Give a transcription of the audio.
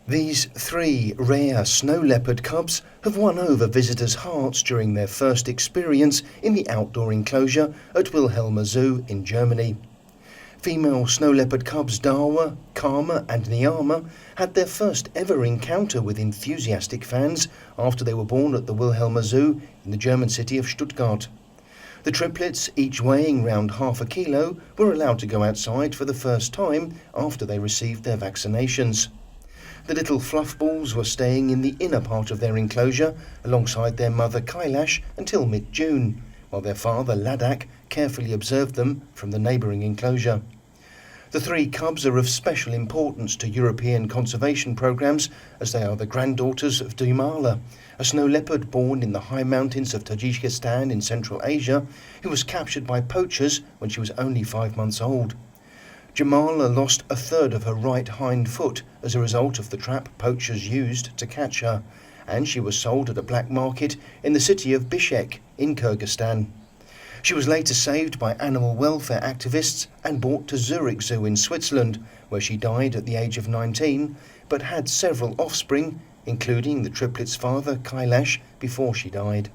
These three rare snow leopard cubs have won over visitors' hearts during their first experience in the outdoor enclosure at Wilhelmer Zoo in Germany. Female snow leopard cubs Dawa, Karma and Niyama had their first ever encounter with enthusiastic fans after they were born at the Wilhelmer Zoo in the German city of Stuttgart. The triplets, each weighing round half a kilo, were allowed to go outside for the first time after they received their vaccinations. The little fluff balls were staying in the inner part of their enclosure alongside their mother Kailash until mid-June, while their father Ladakh carefully observed them from the neighbouring enclosure. The three cubs are of special importance to European conservation programmes as they are the granddaughters of Dumala, a snow leopard born in the high mountains of Tajikistan in Central Asia, who was captured by poachers when she was only 5 months old. Jamala lost a third of her right hind foot as a result of the trap poachers used to catch her, and she was sold at a black market in the city of Bishkek in Kyrgyzstan. She was later saved by animal welfare activists and brought to Zurich Zoo in Switzerland, where she died at the age of 19, but had several offspring, including the triplets' father Kailash, before she died.